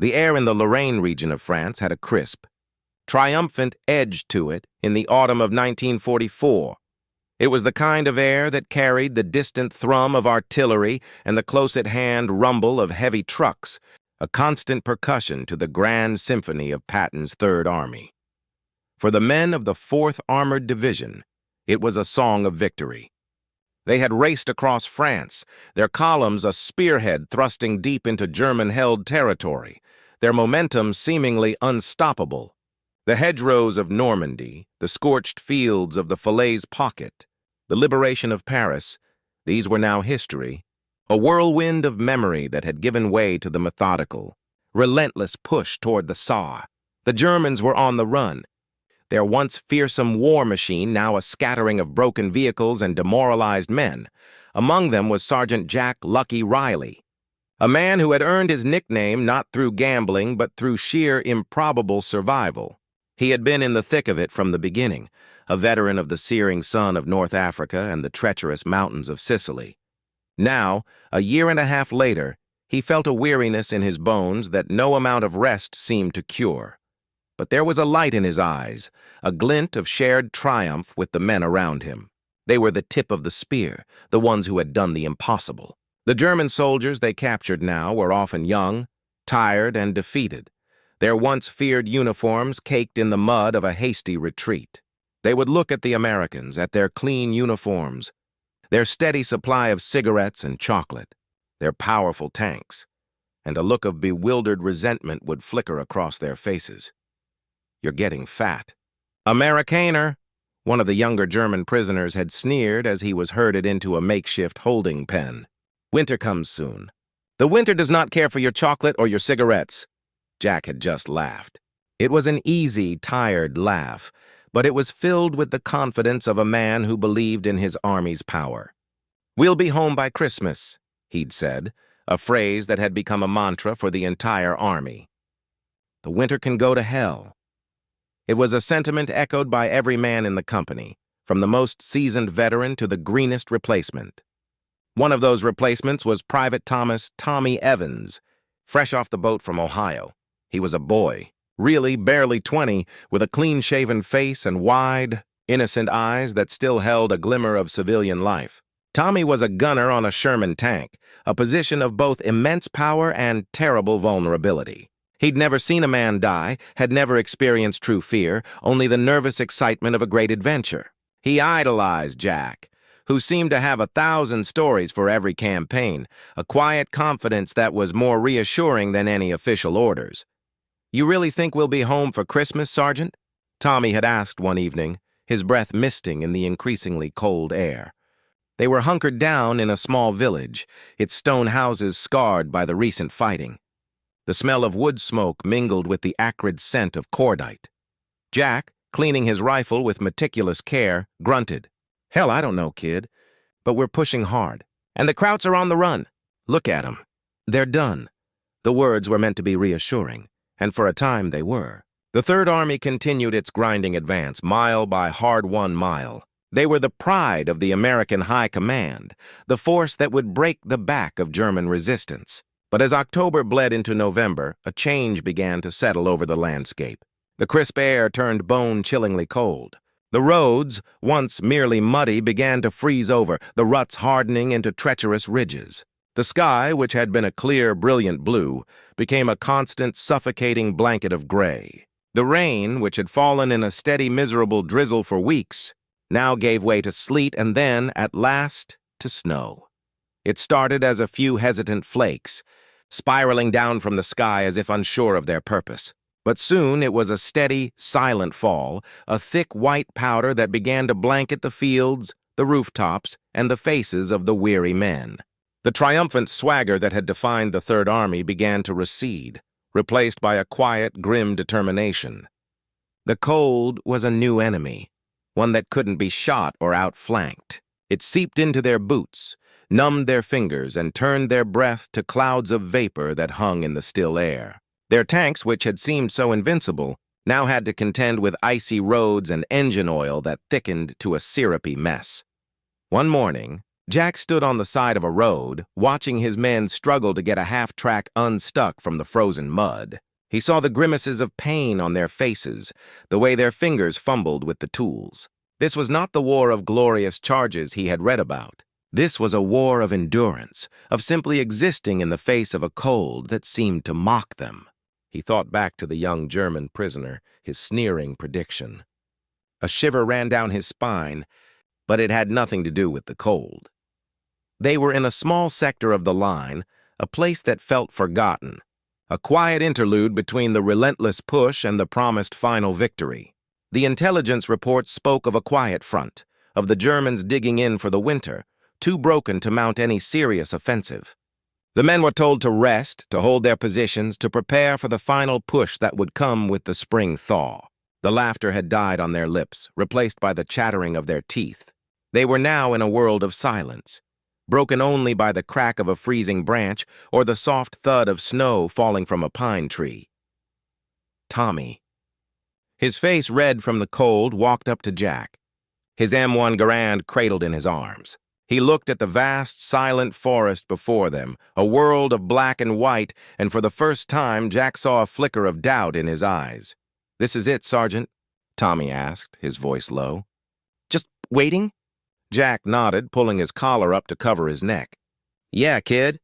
The air in the Lorraine region of France had a crisp, triumphant edge to it in the autumn of 1944. It was the kind of air that carried the distant thrum of artillery and the close-at-hand rumble of heavy trucks, a constant percussion to the grand symphony of Patton's Third Army. For the men of the 4th Armored Division, it was a song of victory. They had raced across France, their columns a spearhead thrusting deep into German-held territory, their momentum seemingly unstoppable. The hedgerows of Normandy, the scorched fields of the Falaise Pocket, the liberation of Paris, these were now history, a whirlwind of memory that had given way to the methodical, relentless push toward the Saar. The Germans were on the run, their once fearsome war machine now a scattering of broken vehicles and demoralized men. Among them was Sergeant Jack "Lucky" Riley, a man who had earned his nickname not through gambling but through sheer improbable survival. He had been in the thick of it from the beginning, a veteran of the searing sun of North Africa and the treacherous mountains of Sicily. Now, a year and a half later, he felt a weariness in his bones that no amount of rest seemed to cure. But there was a light in his eyes, a glint of shared triumph with the men around him. They were the tip of the spear, the ones who had done the impossible. The German soldiers they captured now were often young, tired, and defeated, their once feared uniforms caked in the mud of a hasty retreat. They would look at the Americans, at their clean uniforms, their steady supply of cigarettes and chocolate, their powerful tanks, and a look of bewildered resentment would flicker across their faces. "You're getting fat." "Amerikaner," one of the younger German prisoners had sneered as he was herded into a makeshift holding pen. "Winter comes soon. The winter does not care for your chocolate or your cigarettes." Jack had just laughed. It was an easy, tired laugh, but it was filled with the confidence of a man who believed in his army's power. "We'll be home by Christmas," he'd said, a phrase that had become a mantra for the entire army. "The winter can go to hell." It was a sentiment echoed by every man in the company, from the most seasoned veteran to the greenest replacement. One of those replacements was Private Thomas "Tommy" Evans, fresh off the boat from Ohio. He was a boy, really barely 20, with a clean-shaven face and wide, innocent eyes that still held a glimmer of civilian life. Tommy was a gunner on a Sherman tank, a position of both immense power and terrible vulnerability. He'd never seen a man die, had never experienced true fear, only the nervous excitement of a great adventure. He idolized Jack, who seemed to have 1,000 stories for every campaign, a quiet confidence that was more reassuring than any official orders. "You really think we'll be home for Christmas, Sergeant?" Tommy had asked one evening, his breath misting in the increasingly cold air. They were hunkered down in a small village, its stone houses scarred by the recent fighting. The smell of wood smoke mingled with the acrid scent of cordite. Jack, cleaning his rifle with meticulous care, grunted. "Hell, I don't know, kid, but we're pushing hard. And the Krauts are on the run. Look at 'em. They're done." The words were meant to be reassuring, and for a time they were. The Third Army continued its grinding advance, mile by hard-won mile. They were the pride of the American High Command, the force that would break the back of German resistance. But as October bled into November, a change began to settle over the landscape. The crisp air turned bone-chillingly cold. The roads, once merely muddy, began to freeze over, the ruts hardening into treacherous ridges. The sky, which had been a clear, brilliant blue, became a constant, suffocating blanket of gray. The rain, which had fallen in a steady, miserable drizzle for weeks, now gave way to sleet and then, at last, to snow. It started as a few hesitant flakes, spiraling down from the sky as if unsure of their purpose. But soon it was a steady, silent fall, a thick white powder that began to blanket the fields, the rooftops, and the faces of the weary men. The triumphant swagger that had defined the Third Army began to recede, replaced by a quiet, grim determination. The cold was a new enemy, one that couldn't be shot or outflanked. It seeped into their boots, numbed their fingers, and turned their breath to clouds of vapor that hung in the still air. Their tanks, which had seemed so invincible, now had to contend with icy roads and engine oil that thickened to a syrupy mess. One morning, Jack stood on the side of a road, watching his men struggle to get a half-track unstuck from the frozen mud. He saw the grimaces of pain on their faces, the way their fingers fumbled with the tools. This was not the war of glorious charges he had read about. This was a war of endurance, of simply existing in the face of a cold that seemed to mock them. He thought back to the young German prisoner, his sneering prediction. A shiver ran down his spine, but it had nothing to do with the cold. They were in a small sector of the line, a place that felt forgotten, a quiet interlude between the relentless push and the promised final victory. The intelligence reports spoke of a quiet front, of the Germans digging in for the winter, too broken to mount any serious offensive. The men were told to rest, to hold their positions, to prepare for the final push that would come with the spring thaw. The laughter had died on their lips, replaced by the chattering of their teeth. They were now in a world of silence, broken only by the crack of a freezing branch or the soft thud of snow falling from a pine tree. Tommy. His face red from the cold, walked up to Jack, his M1 Garand cradled in his arms. He looked at the vast, silent forest before them, a world of black and white, and for the first time Jack saw a flicker of doubt in his eyes. "This is it, Sergeant?" Tommy asked, his voice low. "Just waiting?" Jack nodded, pulling his collar up to cover his neck. "Yeah, kid.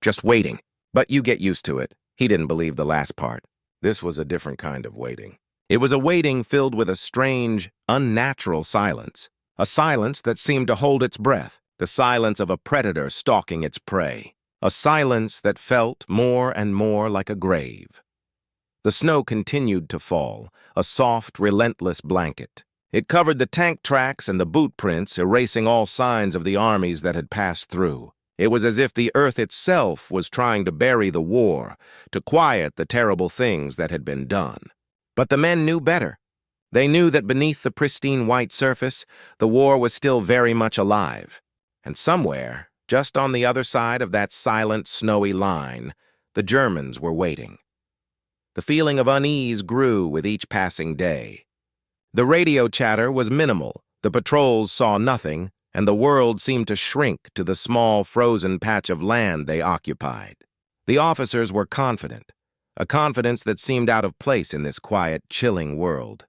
Just waiting. But you get used to it." He didn't believe the last part. This was a different kind of waiting. It was a waiting filled with a strange, unnatural silence. A silence that seemed to hold its breath, the silence of a predator stalking its prey. A silence that felt more and more like a grave. The snow continued to fall, a soft, relentless blanket. It covered the tank tracks and the boot prints, erasing all signs of the armies that had passed through. It was as if the earth itself was trying to bury the war, to quiet the terrible things that had been done. But the men knew better. They knew that beneath the pristine white surface, the war was still very much alive. And somewhere, just on the other side of that silent, snowy line, the Germans were waiting. The feeling of unease grew with each passing day. The radio chatter was minimal, the patrols saw nothing, and the world seemed to shrink to the small, frozen patch of land they occupied. The officers were confident, a confidence that seemed out of place in this quiet, chilling world.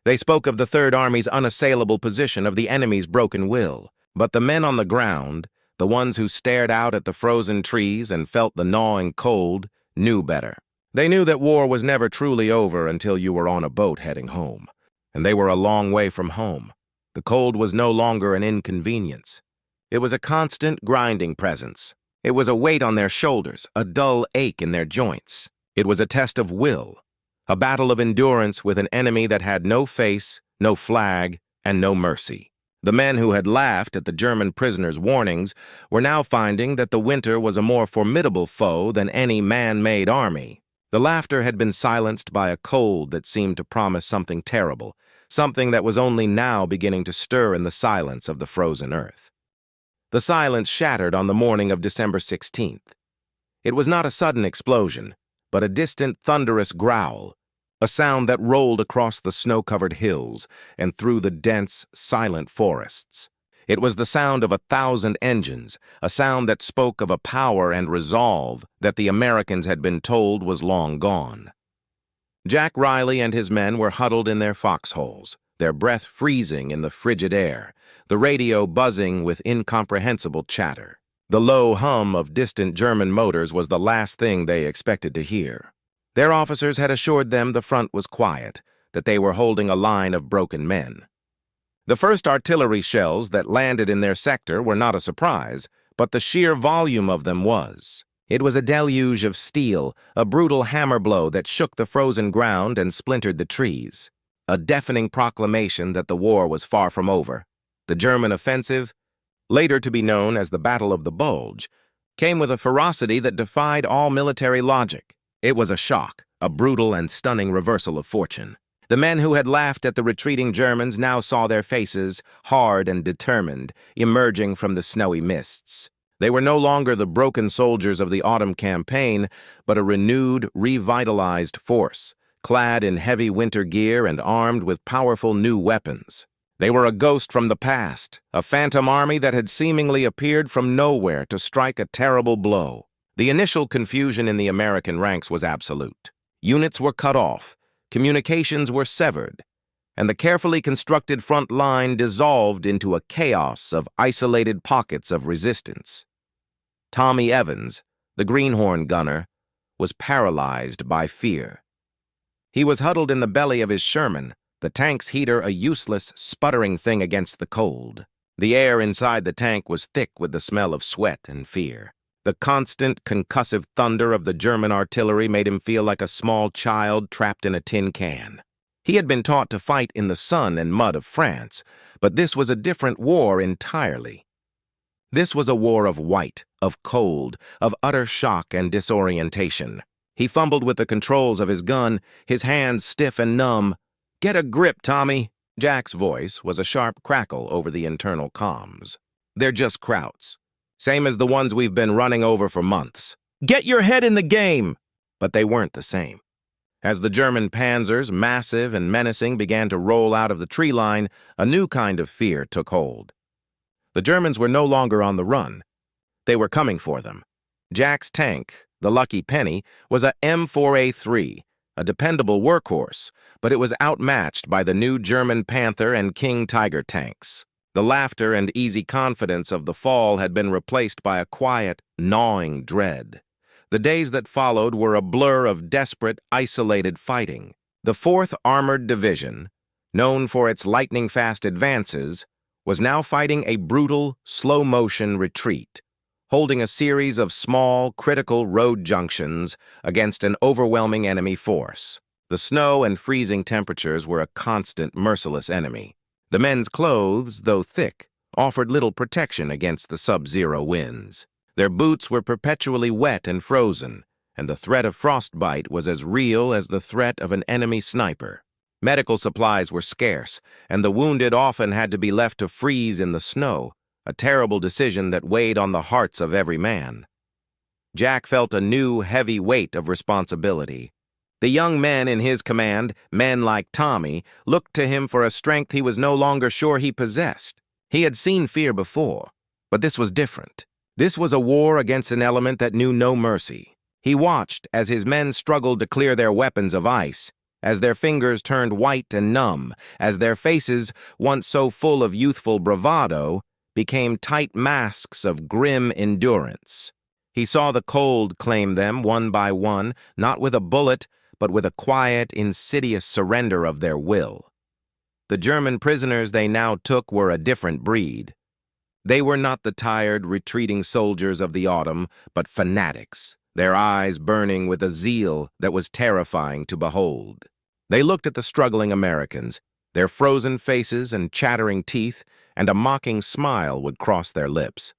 They spoke of the Third Army's unassailable position, of the enemy's broken will, but the men on the ground, the ones who stared out at the frozen trees and felt the gnawing cold, knew better. They knew that war was never truly over until you were on a boat heading home. And they were a long way from home. The cold was no longer an inconvenience. It was a constant, grinding presence. It was a weight on their shoulders, a dull ache in their joints. It was a test of will, a battle of endurance with an enemy that had no face, no flag, and no mercy. The men who had laughed at the German prisoners' warnings were now finding that the winter was a more formidable foe than any man-made army. The laughter had been silenced by a cold that seemed to promise something terrible, something that was only now beginning to stir in the silence of the frozen earth. The silence shattered on the morning of December 16th. It was not a sudden explosion, but a distant, thunderous growl, a sound that rolled across the snow-covered hills and through the dense, silent forests. It was the sound of 1,000 engines, a sound that spoke of a power and resolve that the Americans had been told was long gone. Jack Riley and his men were huddled in their foxholes, their breath freezing in the frigid air, the radio buzzing with incomprehensible chatter. The low hum of distant German motors was the last thing they expected to hear. Their officers had assured them the front was quiet, that they were holding a line of broken men. The first artillery shells that landed in their sector were not a surprise, but the sheer volume of them was. It was a deluge of steel, a brutal hammer blow that shook the frozen ground and splintered the trees. A deafening proclamation that the war was far from over. The German offensive, later to be known as the Battle of the Bulge, came with a ferocity that defied all military logic. It was a shock, a brutal and stunning reversal of fortune. The men who had laughed at the retreating Germans now saw their faces, hard and determined, emerging from the snowy mists. They were no longer the broken soldiers of the autumn campaign, but a renewed, revitalized force, clad in heavy winter gear and armed with powerful new weapons. They were a ghost from the past, a phantom army that had seemingly appeared from nowhere to strike a terrible blow. The initial confusion in the American ranks was absolute. Units were cut off, communications were severed, and the carefully constructed front line dissolved into a chaos of isolated pockets of resistance. Tommy Evans, the greenhorn gunner, was paralyzed by fear. He was huddled in the belly of his Sherman, the tank's heater a useless, sputtering thing against the cold. The air inside the tank was thick with the smell of sweat and fear. The constant, concussive thunder of the German artillery made him feel like a small child trapped in a tin can. He had been taught to fight in the sun and mud of France, but this was a different war entirely. This was a war of white, of cold, of utter shock and disorientation. He fumbled with the controls of his gun, his hands stiff and numb. "Get a grip, Tommy." Jack's voice was a sharp crackle over the internal comms. "They're just Krauts, same as the ones we've been running over for months. Get your head in the game!" But they weren't the same. As the German panzers, massive and menacing, began to roll out of the tree line, a new kind of fear took hold. The Germans were no longer on the run. They were coming for them. Jack's tank, the Lucky Penny, was a M4A3, a dependable workhorse, but it was outmatched by the new German Panther and King Tiger tanks. The laughter and easy confidence of the fall had been replaced by a quiet, gnawing dread. The days that followed were a blur of desperate, isolated fighting. The 4th Armored Division, known for its lightning-fast advances, was now fighting a brutal, slow-motion retreat, holding a series of small, critical road junctions against an overwhelming enemy force. The snow and freezing temperatures were a constant, merciless enemy. The men's clothes, though thick, offered little protection against the sub-zero winds. Their boots were perpetually wet and frozen, and the threat of frostbite was as real as the threat of an enemy sniper. Medical supplies were scarce, and the wounded often had to be left to freeze in the snow, a terrible decision that weighed on the hearts of every man. Jack felt a new, heavy weight of responsibility. The young men in his command, men like Tommy, looked to him for a strength he was no longer sure he possessed. He had seen fear before, but this was different. This was a war against an element that knew no mercy. He watched as his men struggled to clear their weapons of ice, as their fingers turned white and numb, as their faces, once so full of youthful bravado, became tight masks of grim endurance. He saw the cold claim them one by one, not with a bullet, but with a quiet, insidious surrender of their will. The German prisoners they now took were a different breed. They were not the tired, retreating soldiers of the autumn, but fanatics, their eyes burning with a zeal that was terrifying to behold. They looked at the struggling Americans, their frozen faces and chattering teeth, and a mocking smile would cross their lips.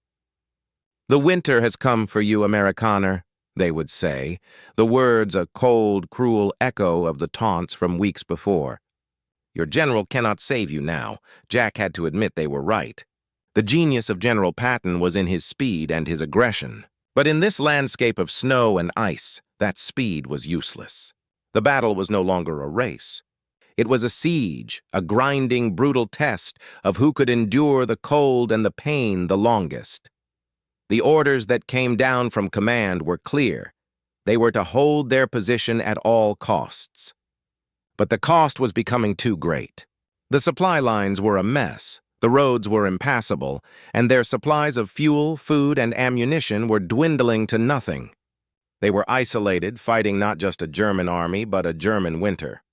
"The winter has come for you, Amerikaner," they would say, the words a cold, cruel echo of the taunts from weeks before. Your general cannot save you now. Jack had to admit they were right. The genius of General Patton was in his speed and his aggression. But in this landscape of snow and ice, that speed was useless. The battle was no longer a race. It was a siege, a grinding, brutal test of who could endure the cold and the pain the longest. The orders that came down from command were clear. They were to hold their position at all costs. But the cost was becoming too great. The supply lines were a mess, the roads were impassable, and their supplies of fuel, food, and ammunition were dwindling to nothing. They were isolated, fighting not just a German army, but a German winter.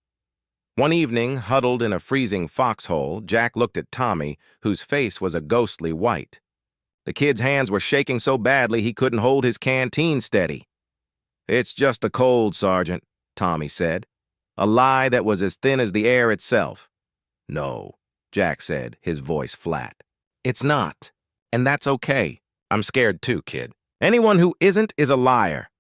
One evening, huddled in a freezing foxhole, Jack looked at Tommy, whose face was a ghostly white. The kid's hands were shaking so badly he couldn't hold his canteen steady. "It's just the cold, Sergeant," Tommy said, a lie that was as thin as the air itself. "No," Jack said, his voice flat. "It's not, and that's okay. I'm scared too, kid. Anyone who isn't is a liar."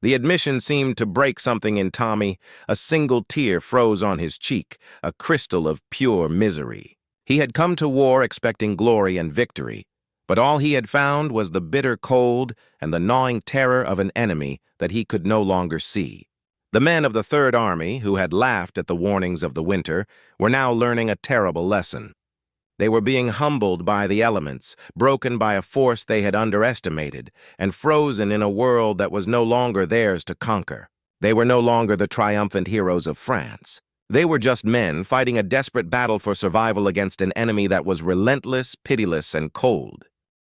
The admission seemed to break something in Tommy. A single tear froze on his cheek, a crystal of pure misery. He had come to war expecting glory and victory, but all he had found was the bitter cold and the gnawing terror of an enemy that he could no longer see. The men of the Third Army, who had laughed at the warnings of the winter, were now learning a terrible lesson. They were being humbled by the elements, broken by a force they had underestimated, and frozen in a world that was no longer theirs to conquer. They were no longer the triumphant heroes of France. They were just men fighting a desperate battle for survival against an enemy that was relentless, pitiless, and cold.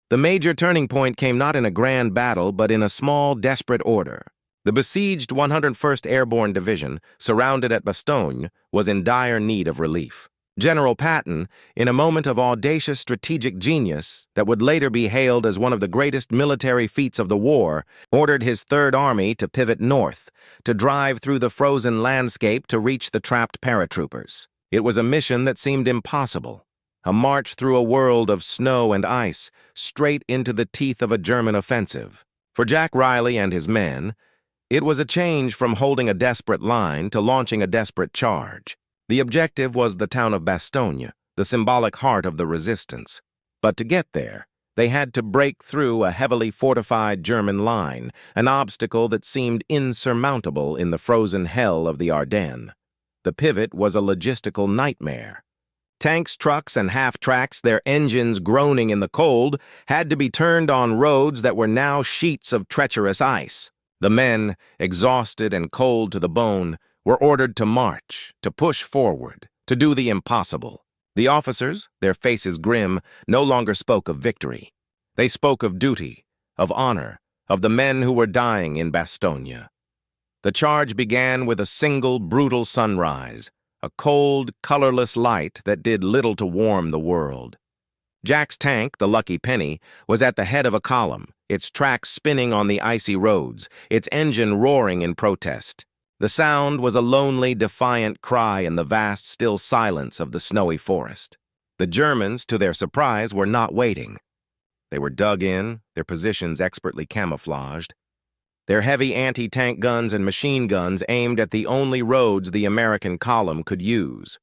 The major turning point came not in a grand battle, but in a small, desperate order. The besieged 101st Airborne Division, surrounded at Bastogne, was in dire need of relief. General Patton, in a moment of audacious strategic genius that would later be hailed as one of the greatest military feats of the war, ordered his Third Army to pivot north, to drive through the frozen landscape to reach the trapped paratroopers. It was a mission that seemed impossible, a march through a world of snow and ice, straight into the teeth of a German offensive. For Jack Riley and his men, it was a change from holding a desperate line to launching a desperate charge. The objective was the town of Bastogne, the symbolic heart of the resistance. But to get there, they had to break through a heavily fortified German line, an obstacle that seemed insurmountable in the frozen hell of the Ardennes. The pivot was a logistical nightmare. Tanks, trucks, and half-tracks, their engines groaning in the cold, had to be turned on roads that were now sheets of treacherous ice. The men, exhausted and cold to the bone, were ordered to march, to push forward, to do the impossible. The officers, their faces grim, no longer spoke of victory. They spoke of duty, of honor, of the men who were dying in Bastogne. The charge began with a single brutal sunrise, a cold, colorless light that did little to warm the world. Jack's tank, the Lucky Penny, was at the head of a column, its tracks spinning on the icy roads, its engine roaring in protest. The sound was a lonely, defiant cry in the vast, still silence of the snowy forest. The Germans, to their surprise, were not waiting. They were dug in, their positions expertly camouflaged, their heavy anti-tank guns and machine guns aimed at the only roads the American column could use.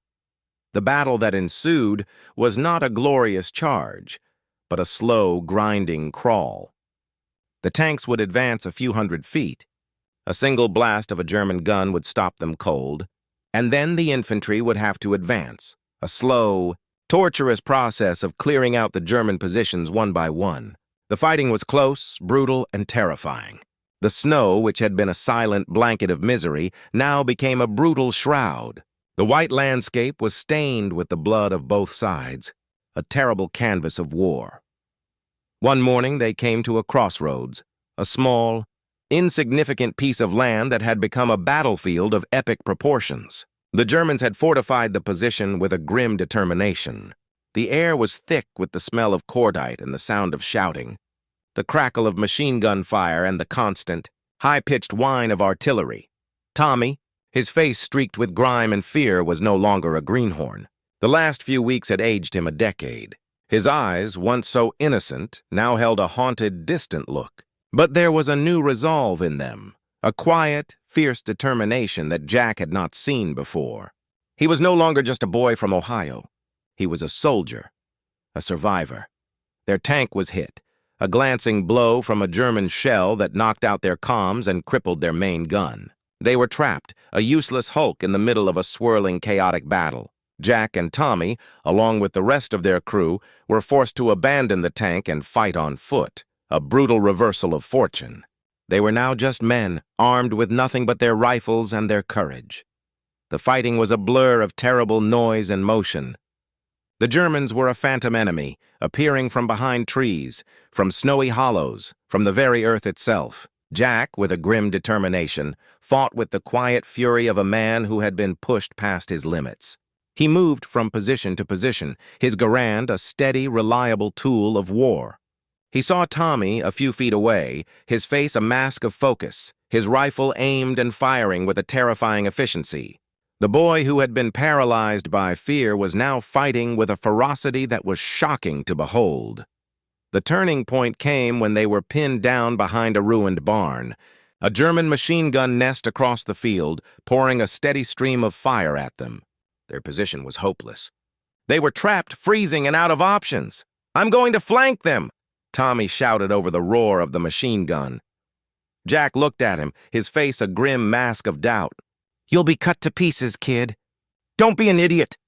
The battle that ensued was not a glorious charge, but a slow, grinding crawl. The tanks would advance a few hundred feet. A single blast of a German gun would stop them cold, and then the infantry would have to advance, a slow, torturous process of clearing out the German positions one by one. The fighting was close, brutal, and terrifying. The snow, which had been a silent blanket of misery, now became a brutal shroud. The white landscape was stained with the blood of both sides, a terrible canvas of war. One morning they came to a crossroads, a small, insignificant piece of land that had become a battlefield of epic proportions. The Germans had fortified the position with a grim determination. The air was thick with the smell of cordite and the sound of shouting, the crackle of machine gun fire and the constant, high-pitched whine of artillery. Tommy, his face streaked with grime and fear, was no longer a greenhorn. The last few weeks had aged him a decade. His eyes, once so innocent, now held a haunted, distant look. But there was a new resolve in them, a quiet, fierce determination that Jack had not seen before. He was no longer just a boy from Ohio. He was a soldier, a survivor. Their tank was hit, a glancing blow from a German shell that knocked out their comms and crippled their main gun. They were trapped, a useless hulk in the middle of a swirling, chaotic battle. Jack and Tommy, along with the rest of their crew, were forced to abandon the tank and fight on foot. A brutal reversal of fortune. They were now just men, armed with nothing but their rifles and their courage. The fighting was a blur of terrible noise and motion. The Germans were a phantom enemy, appearing from behind trees, from snowy hollows, from the very earth itself. Jack, with a grim determination, fought with the quiet fury of a man who had been pushed past his limits. He moved from position to position, his Garand a steady, reliable tool of war. He saw Tommy a few feet away, his face a mask of focus, his rifle aimed and firing with a terrifying efficiency. The boy who had been paralyzed by fear was now fighting with a ferocity that was shocking to behold. The turning point came when they were pinned down behind a ruined barn, a German machine gun nest across the field, pouring a steady stream of fire at them. Their position was hopeless. They were trapped, freezing, and out of options. "I'm going to flank them!" Tommy shouted over the roar of the machine gun. Jack looked at him, his face a grim mask of doubt. "You'll be cut to pieces, kid. Don't be an idiot."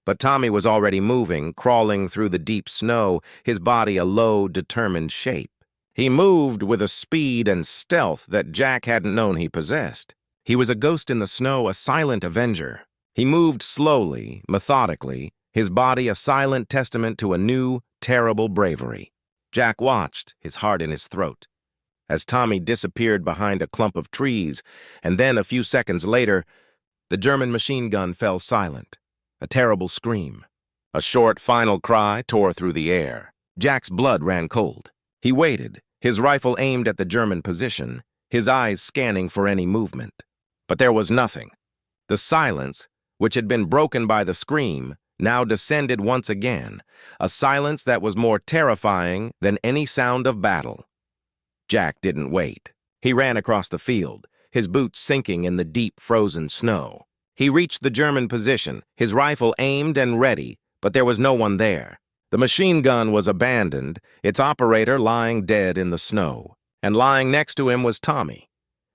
But Tommy was already moving, crawling through the deep snow, his body a low, determined shape. He moved with a speed and stealth that Jack hadn't known he possessed. He was a ghost in the snow, a silent avenger. He moved slowly, methodically, his body a silent testament to a new, terrible bravery. Jack watched, his heart in his throat, as Tommy disappeared behind a clump of trees, and then, a few seconds later, the German machine gun fell silent. A terrible scream. A short, final cry tore through the air. Jack's blood ran cold. He waited, his rifle aimed at the German position, his eyes scanning for any movement. But there was nothing. The silence, which had been broken by the scream, now descended once again, a silence that was more terrifying than any sound of battle. Jack didn't wait. He ran across the field, his boots sinking in the deep, frozen snow. He reached the German position, his rifle aimed and ready, but there was no one there. The machine gun was abandoned, its operator lying dead in the snow, and lying next to him was Tommy.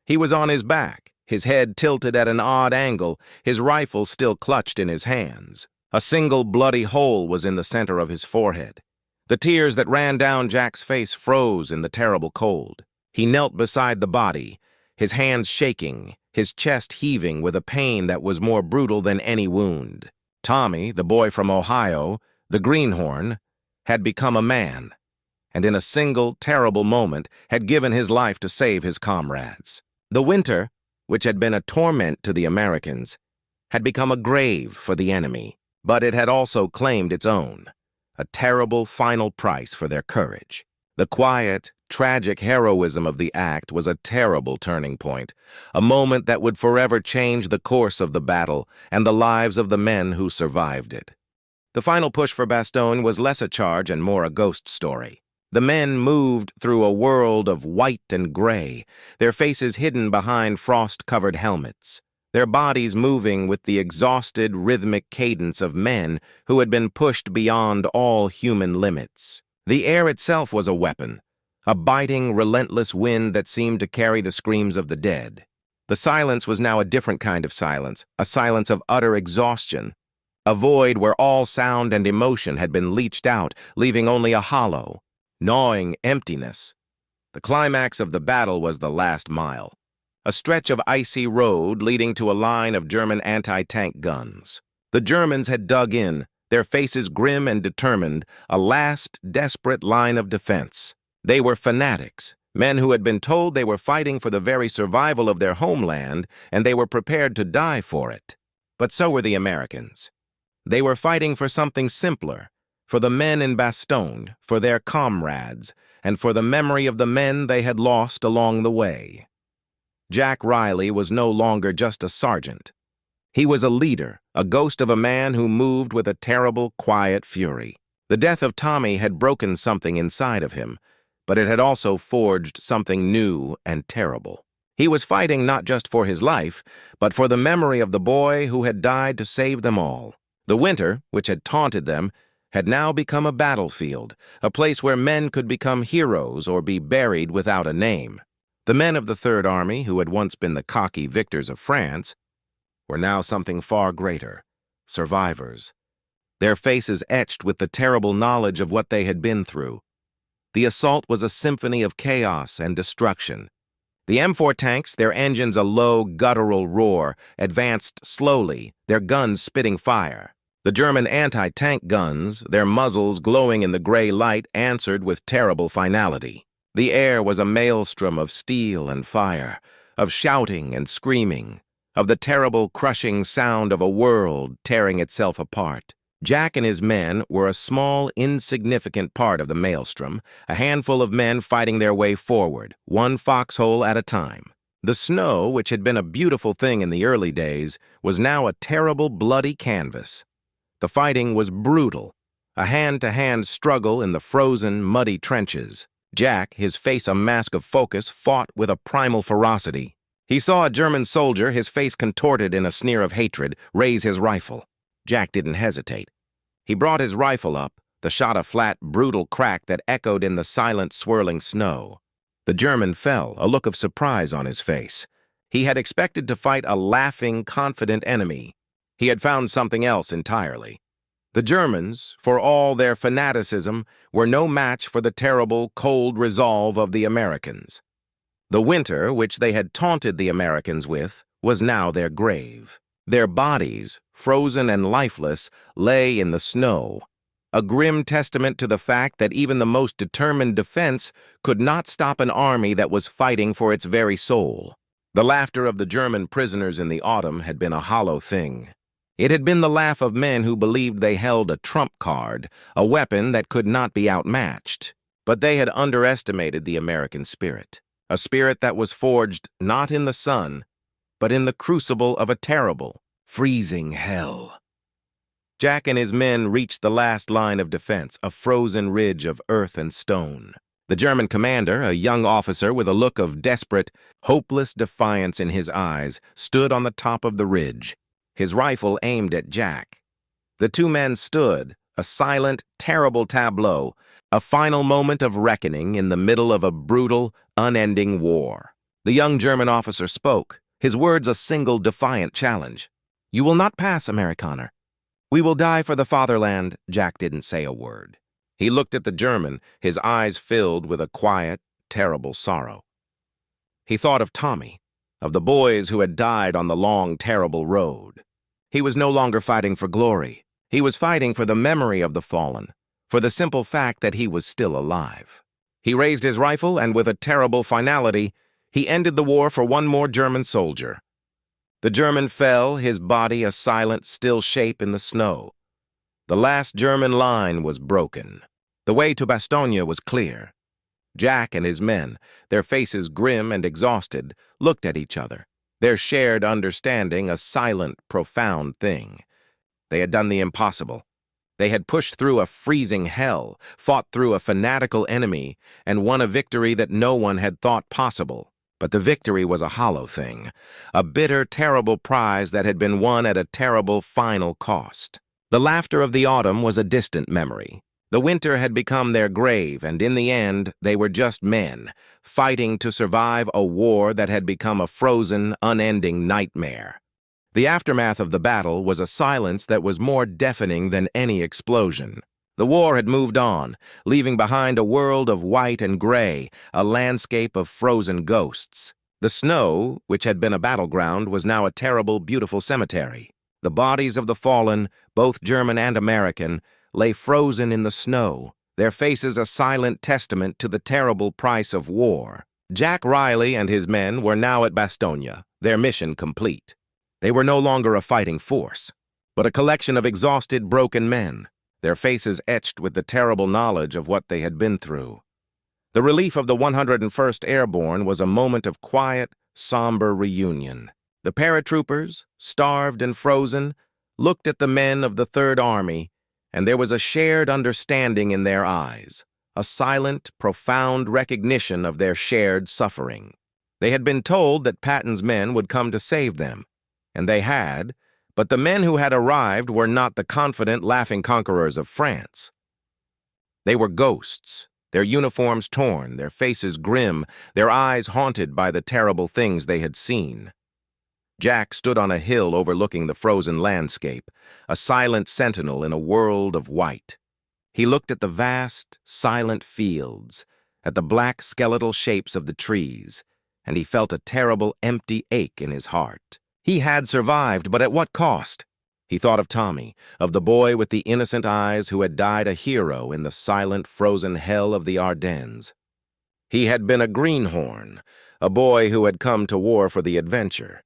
He was on his back, his head tilted at an odd angle, his rifle still clutched in his hands. A single bloody hole was in the center of his forehead. The tears that ran down Jack's face froze in the terrible cold. He knelt beside the body, his hands shaking, his chest heaving with a pain that was more brutal than any wound. Tommy, the boy from Ohio, the greenhorn, had become a man, and in a single, terrible moment had given his life to save his comrades. The winter, which had been a torment to the Americans, had become a grave for the enemy, but it had also claimed its own, a terrible final price for their courage. The quiet, tragic heroism of the act was a terrible turning point, a moment that would forever change the course of the battle and the lives of the men who survived it. The final push for Bastogne was less a charge and more a ghost story. The men moved through a world of white and gray, their faces hidden behind frost-covered helmets, their bodies moving with the exhausted, rhythmic cadence of men who had been pushed beyond all human limits. The air itself was a weapon, a biting, relentless wind that seemed to carry the screams of the dead. The silence was now a different kind of silence, a silence of utter exhaustion, a void where all sound and emotion had been leached out, leaving only a hollow, gnawing emptiness. The climax of the battle was the last mile, a stretch of icy road leading to a line of German anti-tank guns. The Germans had dug in, their faces grim and determined, a last, desperate line of defense. They were fanatics, men who had been told they were fighting for the very survival of their homeland, and they were prepared to die for it. But so were the Americans. They were fighting for something simpler, for the men in Bastogne, for their comrades, and for the memory of the men they had lost along the way. Jack Riley was no longer just a sergeant. He was a leader, a ghost of a man who moved with a terrible, quiet fury. The death of Tommy had broken something inside of him, but it had also forged something new and terrible. He was fighting not just for his life, but for the memory of the boy who had died to save them all. The winter, which had taunted them, had now become a battlefield, a place where men could become heroes or be buried without a name. The men of the Third Army, who had once been the cocky victors of France, were now something far greater, survivors, their faces etched with the terrible knowledge of what they had been through. The assault was a symphony of chaos and destruction. The M4 tanks, their engines a low, guttural roar, advanced slowly, their guns spitting fire. The German anti-tank guns, their muzzles glowing in the gray light, answered with terrible finality. The air was a maelstrom of steel and fire, of shouting and screaming, of the terrible, crushing sound of a world tearing itself apart. Jack and his men were a small, insignificant part of the maelstrom, a handful of men fighting their way forward, one foxhole at a time. The snow, which had been a beautiful thing in the early days, was now a terrible, bloody canvas. The fighting was brutal, a hand-to-hand struggle in the frozen, muddy trenches. Jack, his face a mask of focus, fought with a primal ferocity. He saw a German soldier, his face contorted in a sneer of hatred, raise his rifle. Jack didn't hesitate. He brought his rifle up, the shot a flat, brutal crack that echoed in the silent, swirling snow. The German fell, a look of surprise on his face. He had expected to fight a laughing, confident enemy. He had found something else entirely. The Germans, for all their fanaticism, were no match for the terrible, cold resolve of the Americans. The winter, which they had taunted the Americans with, was now their grave. Their bodies, frozen and lifeless, lay in the snow, a grim testament to the fact that even the most determined defense could not stop an army that was fighting for its very soul. The laughter of the German prisoners in the autumn had been a hollow thing. It had been the laugh of men who believed they held a trump card, a weapon that could not be outmatched. But they had underestimated the American spirit, a spirit that was forged not in the sun, but in the crucible of a terrible, freezing hell. Jack and his men reached the last line of defense, a frozen ridge of earth and stone. The German commander, a young officer with a look of desperate, hopeless defiance in his eyes, stood on the top of the ridge, his rifle aimed at Jack. The two men stood, a silent, terrible tableau, a final moment of reckoning in the middle of a brutal, unending war. The young German officer spoke, his words a single defiant challenge. "You will not pass, Amerikaner. We will die for the fatherland." Jack didn't say a word. He looked at the German, his eyes filled with a quiet, terrible sorrow. He thought of Tommy, of the boys who had died on the long, terrible road. He was no longer fighting for glory. He was fighting for the memory of the fallen, for the simple fact that he was still alive. He raised his rifle, and with a terrible finality, he ended the war for one more German soldier. The German fell, his body a silent, still shape in the snow. The last German line was broken. The way to Bastogne was clear. Jack and his men, their faces grim and exhausted, looked at each other, their shared understanding a silent, profound thing. They had done the impossible. They had pushed through a freezing hell, fought through a fanatical enemy, and won a victory that no one had thought possible. But the victory was a hollow thing, a bitter, terrible prize that had been won at a terrible final cost. The laughter of the autumn was a distant memory. The winter had become their grave, and in the end, they were just men, fighting to survive a war that had become a frozen, unending nightmare. The aftermath of the battle was a silence that was more deafening than any explosion. The war had moved on, leaving behind a world of white and gray, a landscape of frozen ghosts. The snow, which had been a battleground, was now a terrible, beautiful cemetery. The bodies of the fallen, both German and American, lay frozen in the snow, their faces a silent testament to the terrible price of war. Jack Riley and his men were now at Bastogne, their mission complete. They were no longer a fighting force, but a collection of exhausted, broken men, their faces etched with the terrible knowledge of what they had been through. The relief of the 101st Airborne was a moment of quiet, somber reunion. The paratroopers, starved and frozen, looked at the men of the Third Army, and there was a shared understanding in their eyes, a silent, profound recognition of their shared suffering. They had been told that Patton's men would come to save them, and they had, but the men who had arrived were not the confident, laughing conquerors of France. They were ghosts, their uniforms torn, their faces grim, their eyes haunted by the terrible things they had seen. Jack stood on a hill overlooking the frozen landscape, a silent sentinel in a world of white. He looked at the vast, silent fields, at the black skeletal shapes of the trees, and he felt a terrible, empty ache in his heart. He had survived, but at what cost? He thought of Tommy, of the boy with the innocent eyes who had died a hero in the silent, frozen hell of the Ardennes. He had been a greenhorn, a boy who had come to war for the adventure.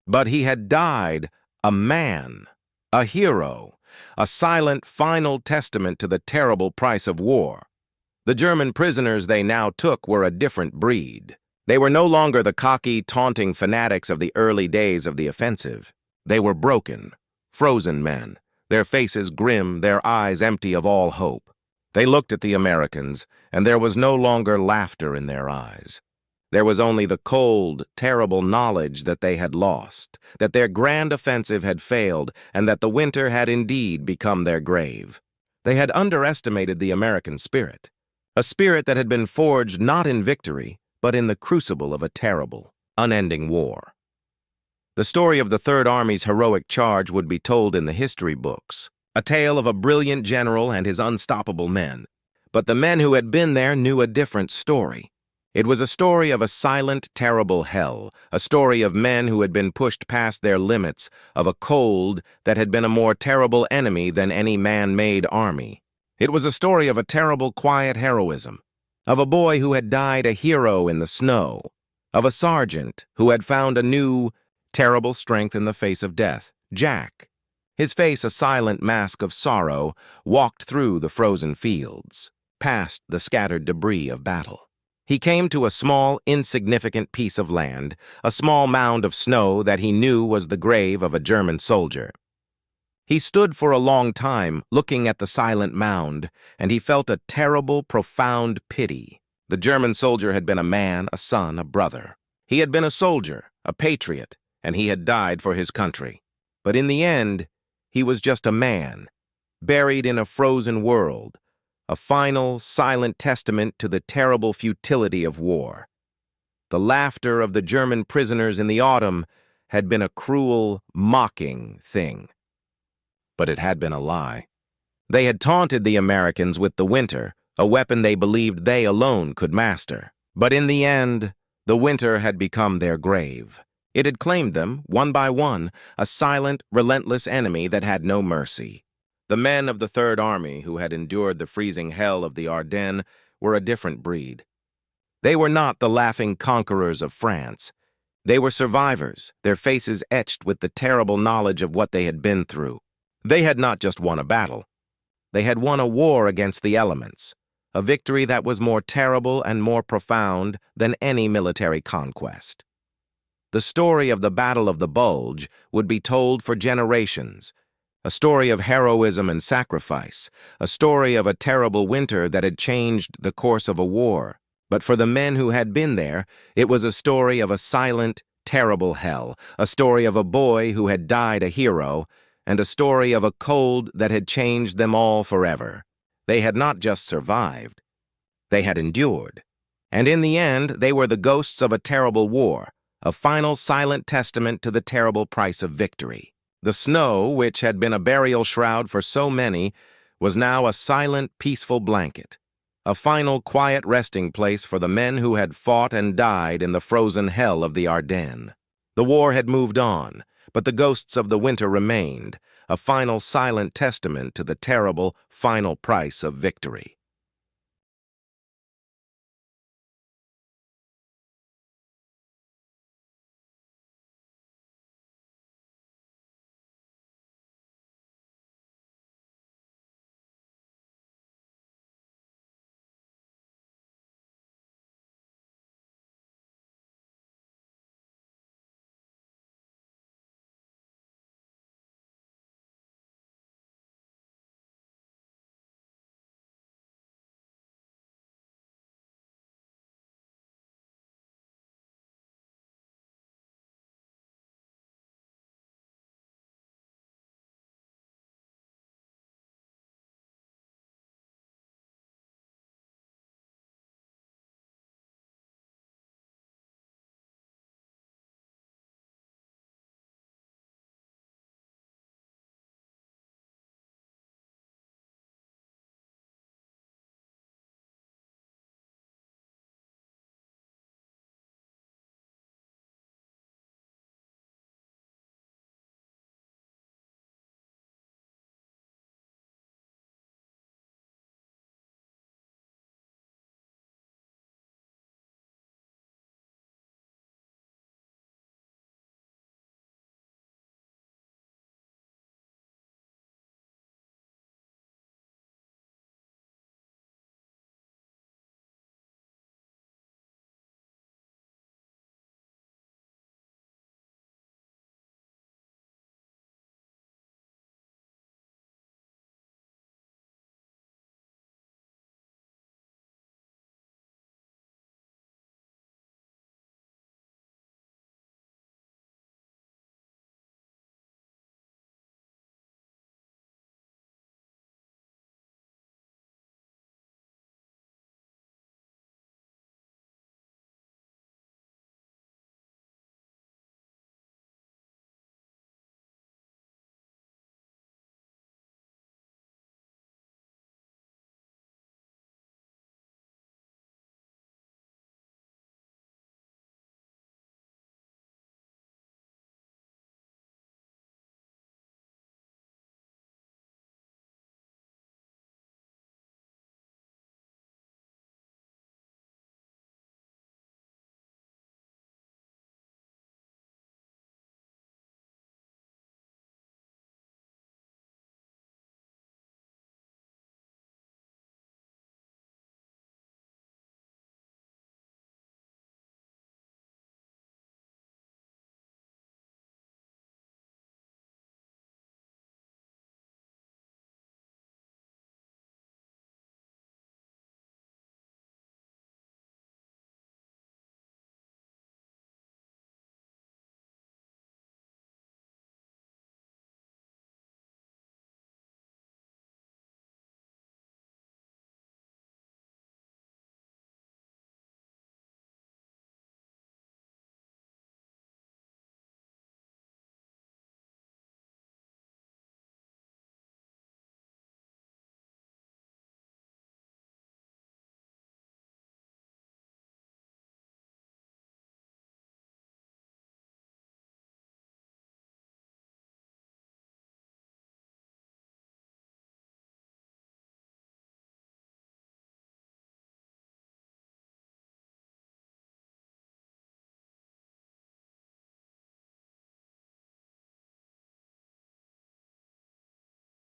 But he had died a man, a hero, a silent, final testament to the terrible price of war. The German prisoners they now took were a different breed. They were no longer the cocky, taunting fanatics of the early days of the offensive. They were broken, frozen men, their faces grim, their eyes empty of all hope. They looked at the Americans, and there was no longer laughter in their eyes. There was only the cold, terrible knowledge that they had lost, that their grand offensive had failed, and that the winter had indeed become their grave. They had underestimated the American spirit, a spirit that had been forged not in victory, but in the crucible of a terrible, unending war. The story of the Third Army's heroic charge would be told in the history books. a tale of a brilliant general and his unstoppable men. But the men who had been there knew a different story. It was a story of a silent, terrible hell, a story of men who had been pushed past their limits, of a cold that had been a more terrible enemy than any man-made army. It was a story of a terrible, quiet heroism, of a boy who had died a hero in the snow, of a sergeant who had found a new, terrible strength in the face of death. Jack, his face a silent mask of sorrow, walked through the frozen fields, past the scattered debris of battle. He came to a small, insignificant piece of land, a small mound of snow that he knew was the grave of a German soldier. He stood for a long time, looking at the silent mound, and he felt a terrible, profound pity. The German soldier had been a man, a son, a brother. He had been a soldier, a patriot, and he had died for his country. But in the end, he was just a man, buried in a frozen world, a final, silent testament to the terrible futility of war. The laughter of the German prisoners in the autumn had been a cruel, mocking thing. But it had been a lie. They had taunted the Americans with the winter, a weapon they believed they alone could master. But in the end, the winter had become their grave. It had claimed them, one by one, a silent, relentless enemy that had no mercy. The men of the Third Army who had endured the freezing hell of the Ardennes were a different breed. They were not the laughing conquerors of France. They were survivors, their faces etched with the terrible knowledge of what they had been through. They had not just won a battle. They had won a war against the elements, a victory that was more terrible and more profound than any military conquest. The story of the Battle of the Bulge would be told for generations, a story of heroism and sacrifice, a story of a terrible winter that had changed the course of a war. But for the men who had been there, it was a story of a silent, terrible hell, a story of a boy who had died a hero, and a story of a cold that had changed them all forever. They had not just survived, they had endured. And in the end, they were the ghosts of a terrible war, a final silent testament to the terrible price of victory. The snow, which had been a burial shroud for so many, was now a silent, peaceful blanket, a final quiet resting place for the men who had fought and died in the frozen hell of the Ardennes. The war had moved on, but the ghosts of the winter remained, a final silent testament to the terrible, final price of victory.